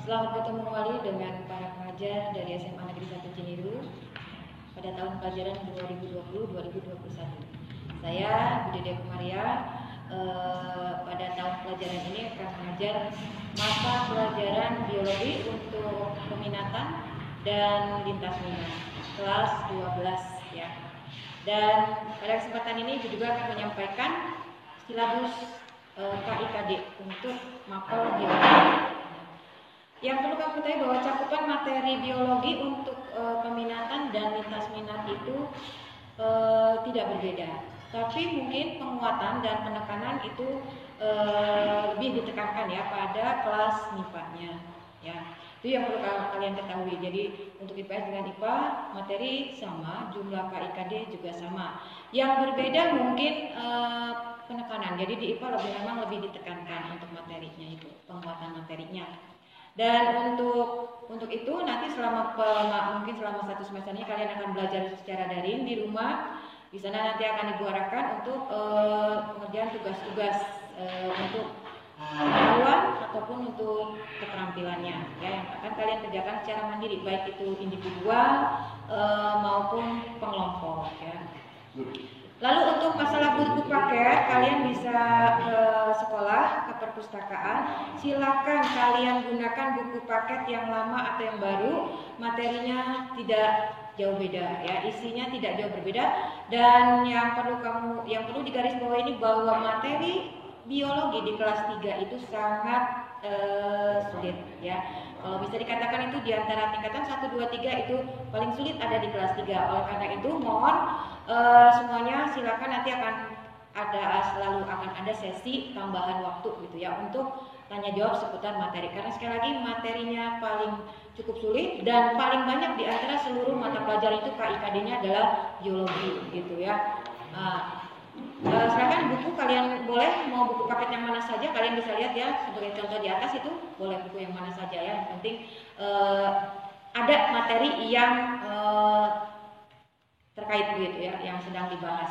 Selamat bertemu kembali dengan para pengajar dari SMA Negeri 1 Ciniru pada tahun pelajaran 2020-2021. Saya Budidya Kumaria. Pada tahun pelajaran ini akan mengajar mata pelajaran biologi untuk peminatan dan lintas minat kelas 12 ya. Dan pada kesempatan ini juga akan menyampaikan silabus KIKD untuk mapel biologi. Yang perlu kamu ketahui bahwa cakupan materi biologi untuk peminatan dan lintas minat itu tidak berbeda, tapi mungkin penguatan dan penekanan itu lebih ditekankan ya pada kelas MIPA-nya ya. Itu yang perlu kalian ketahui. Jadi untuk IPS dengan IPA materi sama, jumlah KIKD juga sama. Yang berbeda mungkin penekanan. Jadi di IPA memang lebih ditekankan untuk materinya itu, penguatan materinya. Dan untuk itu nanti mungkin selama 1 semester ini kalian akan belajar secara daring di rumah. Di sana nanti akan Ibu arahkan untuk pengerjaan tugas-tugas untuk pengetahuan ataupun untuk keterampilannya ya, yang akan kalian kerjakan secara mandiri, baik itu individual maupun pengelompok ya. Lalu untuk masalah buku paket, kalian bisa ke sekolah, ke perpustakaan. Silakan kalian gunakan buku paket yang lama atau yang baru. Materinya tidak jauh beda ya, isinya tidak jauh berbeda. Dan yang perlu digarisbawahi ini bahwa materi biologi di kelas 3 itu sangat sulit ya. Kalau bisa dikatakan itu di antara tingkatan 1, 2, 3 itu paling sulit ada di kelas 3. Oleh karena itu mohon semuanya silakan nanti selalu akan ada sesi tambahan waktu gitu ya untuk tanya jawab seputar materi. Karena sekali lagi materinya paling cukup sulit dan paling banyak di antara seluruh mata pelajaran itu KIKD-nya adalah biologi gitu ya. Silakan buku kalian boleh mau buku paket yang mana saja, kalian bisa lihat ya sebagai contoh di atas itu boleh buku yang mana saja ya. Yang penting ada materi yang terkait gitu ya, yang sedang dibahas.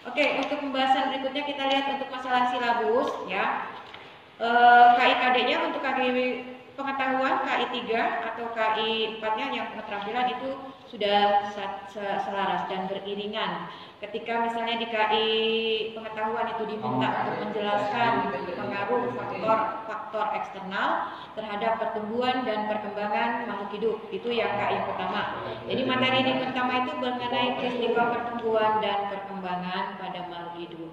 Oke, untuk pembahasan berikutnya kita lihat untuk masalah silabus ya. KIKD-nya untuk KI pengetahuan, KI 3 atau KI 4-nya yang keterampilan itu sudah selaras dan beriringan. Ketika misalnya di KI pengetahuan itu diminta untuk menjelaskan pengaruh faktor eksternal terhadap pertumbuhan dan perkembangan makhluk hidup, itu yang KI pertama. Jadi materi ini pertama itu mengenai peristiwa pertumbuhan dan perkembangan pada makhluk hidup.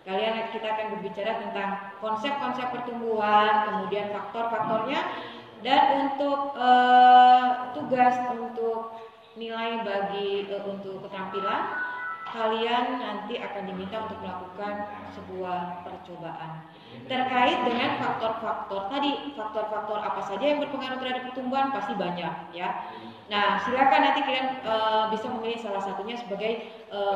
Kita akan berbicara tentang konsep-konsep pertumbuhan, kemudian faktor-faktornya, dan untuk tugas untuk nilai untuk keterampilan kalian nanti akan diminta untuk melakukan sebuah percobaan terkait dengan faktor-faktor tadi. Faktor-faktor apa saja yang berpengaruh terhadap pertumbuhan pasti banyak ya. Nah, silakan nanti kalian bisa memilih salah satunya sebagai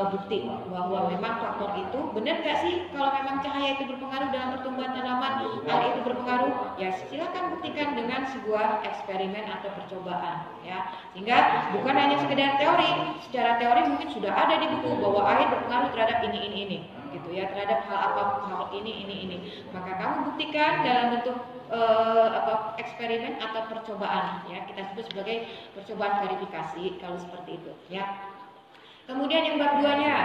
bukti bahwa memang faktor itu benar gak sih. Kalau memang cahaya itu berpengaruh dalam pertumbuhan tanaman, air itu berpengaruh, ya silakan buktikan dengan sebuah eksperimen atau percobaan ya. Sehingga bukan hanya sekedar teori, secara teori mungkin sudah ada di buku bahwa air berpengaruh terhadap ini gitu ya, terhadap hal ini. Maka kamu buktikan dalam bentuk eksperimen atau percobaan ya, kita sebut sebagai percobaan verifikasi kalau seperti itu ya. Kemudian yang bab 2-nya,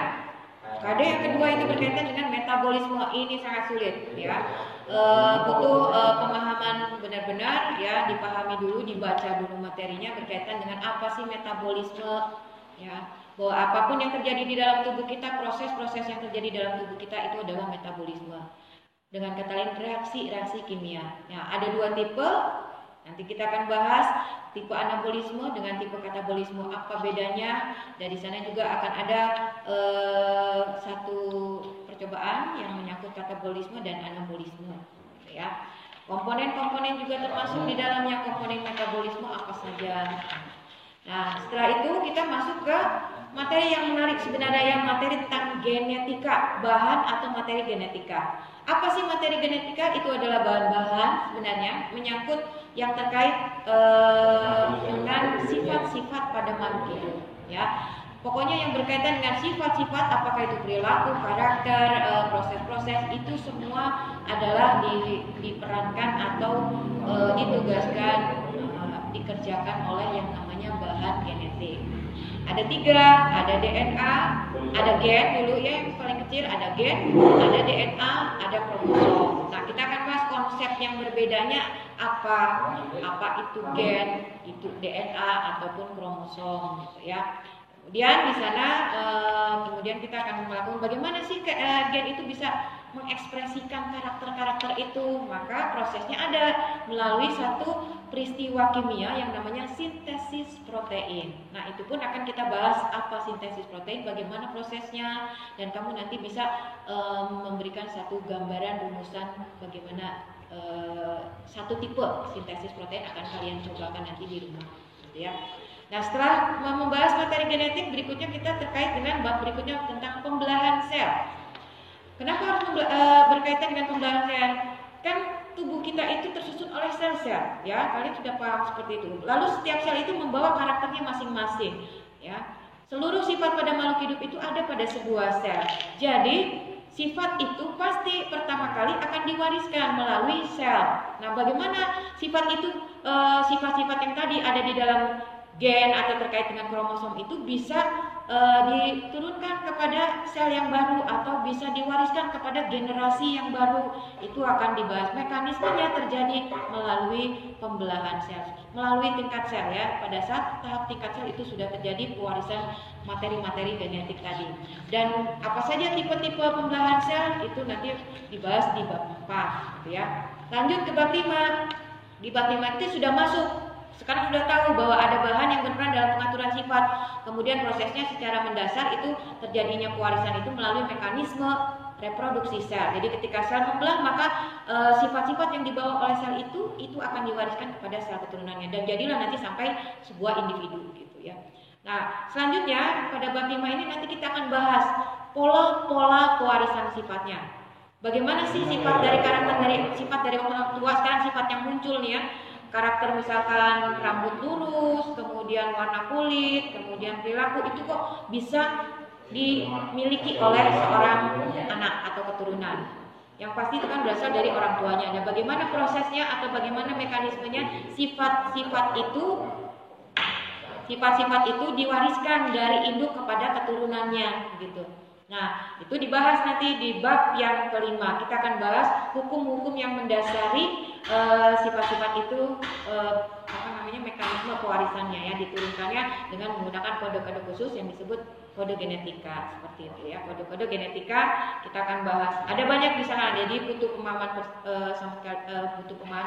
KD yang kedua itu berkaitan dengan metabolisme. Ini sangat sulit ya, butuh pemahaman benar-benar ya, dipahami dulu, dibaca dulu materinya berkaitan dengan apa sih metabolisme ya, bahwa apapun yang terjadi di dalam tubuh kita, proses-proses yang terjadi dalam tubuh kita itu adalah metabolisme. Dengan kata lain reaksi kimia. Ya, ada 2 tipe. Nanti kita akan bahas tipe anabolisme dengan tipe katabolisme, apa bedanya. Dari sana juga akan ada satu percobaan yang menyangkut katabolisme dan anabolisme ya. Komponen-komponen juga termasuk di dalamnya, komponen metabolisme apa saja. Nah, setelah itu kita masuk ke materi yang menarik sebenarnya, yang materi tentang genetika, bahan atau materi genetika. Apa sih materi genetika? Itu adalah bahan-bahan sebenarnya menyangkut yang terkait dengan sifat-sifat pada makhluk hidup ya. Pokoknya yang berkaitan dengan sifat-sifat, apakah itu perilaku, karakter, proses-proses, itu semua adalah diperankan atau ditugaskan, dikerjakan oleh yang namanya bahan genetik. Ada 3, ada DNA, ada gen dulu ya yang paling kecil, ada gen, ada DNA, ada kromosom. Nah, kita akan bahas konsep yang berbedanya apa itu gen, itu DNA ataupun kromosom, gitu ya. Kemudian di sana kemudian kita akan melakukan bagaimana sih gen itu bisa mengekspresikan karakter-karakter itu. Maka prosesnya ada melalui satu peristiwa kimia yang namanya sintesis protein. Nah, itu pun akan kita bahas apa sintesis protein, bagaimana prosesnya, dan kamu nanti bisa memberikan satu gambaran rumusan bagaimana satu tipe sintesis protein akan kalian cobakan nanti di rumah, gitu ya. Nah, setelah membahas materi genetik, berikutnya kita terkait dengan bab berikutnya tentang pembelahan sel. Kenapa harus berkaitan dengan pembelahan sel? Kan tubuh kita itu tersusun oleh sel-sel, ya. Kalian sudah paham seperti itu. Lalu setiap sel itu membawa karakternya masing-masing, ya. Seluruh sifat pada makhluk hidup itu ada pada sebuah sel. Jadi sifat itu pasti pertama kali akan diwariskan melalui sel. Nah, bagaimana sifat itu, sifat-sifat yang tadi ada di dalam gen atau terkait dengan kromosom itu bisa diturunkan kepada sel yang baru atau bisa diwariskan kepada generasi yang baru. Itu akan dibahas. Mekanismenya terjadi melalui pembelahan sel, melalui tingkat sel, ya. Pada saat tahap tingkat sel itu sudah terjadi pewarisan materi-materi genetik tadi. Dan apa saja tipe-tipe pembelahan sel itu nanti dibahas di bab 4, gitu ya. Lanjut ke bab 5. Di bab 5 itu sudah masuk. Sekarang sudah tahu bahwa ada bahan yang berperan dalam pengaturan sifat. Kemudian prosesnya secara mendasar itu terjadinya pewarisan itu melalui mekanisme reproduksi sel. Jadi ketika sel membelah, maka sifat-sifat yang dibawa oleh sel itu akan diwariskan kepada sel keturunannya dan jadilah nanti sampai sebuah individu, gitu ya. Nah, selanjutnya pada bab 5 ini nanti kita akan bahas pola-pola pewarisan sifatnya. Bagaimana sih sifat dari sifat dari orang tua, sekarang sifat yang muncul nih ya. Karakter misalkan rambut lurus, kemudian warna kulit, kemudian perilaku, itu kok bisa dimiliki oleh seorang anak atau keturunan. Yang pasti itu kan berasal dari orang tuanya. Nah, bagaimana prosesnya atau bagaimana mekanismenya sifat-sifat itu diwariskan dari induk kepada keturunannya, gitu. Nah, itu dibahas nanti di bab yang kelima. Kita akan bahas hukum-hukum yang mendasari sifat-sifat itu, mekanisme pewarisannya, ya, diturunkannya dengan menggunakan kode-kode khusus yang disebut kode genetika, seperti itu ya. Kode-kode genetika kita akan bahas. Ada banyak di sana, jadi butuh pemahaman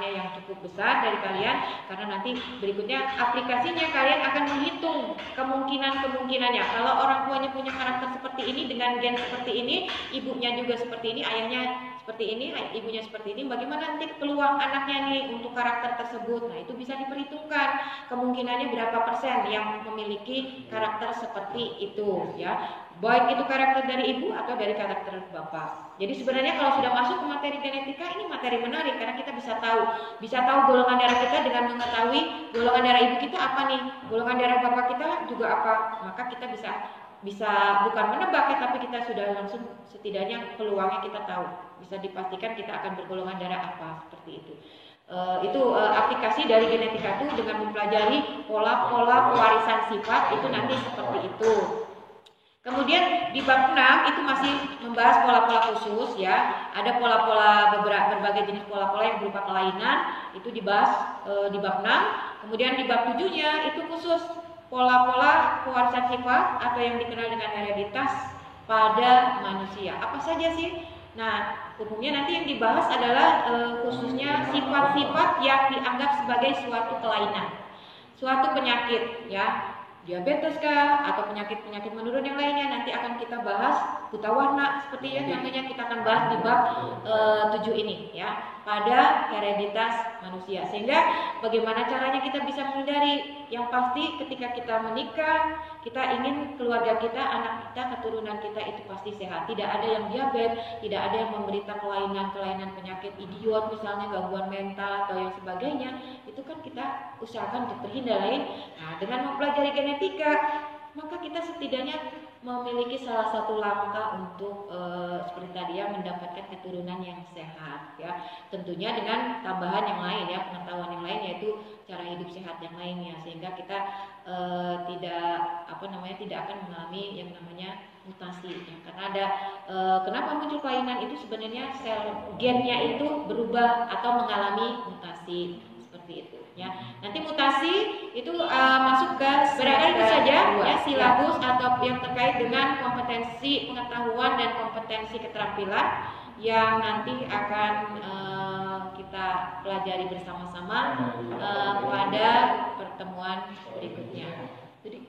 yang cukup besar dari kalian, karena nanti berikutnya aplikasinya kalian akan menghitung kemungkinannya. Kalau orang tuanya punya karakter seperti ini dengan gen seperti ini, ibunya juga seperti ini, ayahnya seperti ini, ibunya seperti ini, bagaimana nanti peluang anaknya nih untuk karakter tersebut. Nah, itu bisa diperhitungkan kemungkinannya berapa persen yang memiliki karakter seperti itu, ya. Baik itu karakter dari ibu atau dari karakter bapak. Jadi sebenarnya kalau sudah masuk ke materi genetika, ini materi menarik karena kita bisa tahu golongan darah kita dengan mengetahui golongan darah ibu kita apa nih, golongan darah bapak kita juga apa. Maka kita bisa bukan menebak ya, tapi kita sudah langsung setidaknya peluangnya kita tahu, bisa dipastikan kita akan bergolongan darah apa, seperti itu. Aplikasi dari genetika itu dengan mempelajari pola-pola pewarisan sifat itu nanti seperti itu. Kemudian di bab 6 itu masih membahas pola-pola khusus, ya. Ada pola-pola berbagai jenis pola-pola yang berupa kelainan, itu dibahas di bab 6. Kemudian di bab 7-nya itu khusus pola-pola pewarisan sifat atau yang dikenal dengan hereditas pada manusia. Apa saja sih? Nah, umumnya nanti yang dibahas adalah khususnya sifat-sifat yang dianggap sebagai suatu kelainan, suatu penyakit, ya. Diabetes kah atau penyakit-penyakit menurun yang lainnya nanti akan kita bahas. Buta warna seperti yang contohnya kita akan bahas di bab 7 ini, ya, pada hereditas manusia. Sehingga bagaimana caranya kita bisa menghindari. Yang pasti ketika kita menikah, kita ingin keluarga kita, anak kita, keturunan kita itu pasti sehat. Tidak ada yang diabetes, tidak ada yang menderita kelainan penyakit idiot, misalnya gangguan mental atau yang sebagainya. Itu kan kita usahakan untuk terhindar. Nah, dengan mempelajari genetika, maka kita setidaknya memiliki salah satu langkah untuk seperti tadi ya, mendapatkan keturunan yang sehat ya. Tentunya dengan tambahan yang lain ya, pengetahuan yang lain, yaitu cara hidup sehat yang lainnya, sehingga kita tidak akan mengalami yang namanya mutasi ya. Karena ada kenapa muncul kelainan itu, sebenarnya sel gennya itu berubah atau mengalami mutasi seperti itu ya. Nanti mutasi itu masuk ke barangkali itu saja ya, silabus atau yang terkait dengan kompetensi pengetahuan dan kompetensi keterampilan yang nanti akan kita pelajari bersama-sama pada pertemuan berikutnya. Jadi,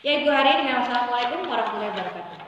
ya Ibu Hari, dengan Assalamualaikum warahmatullahi wabarakatuh.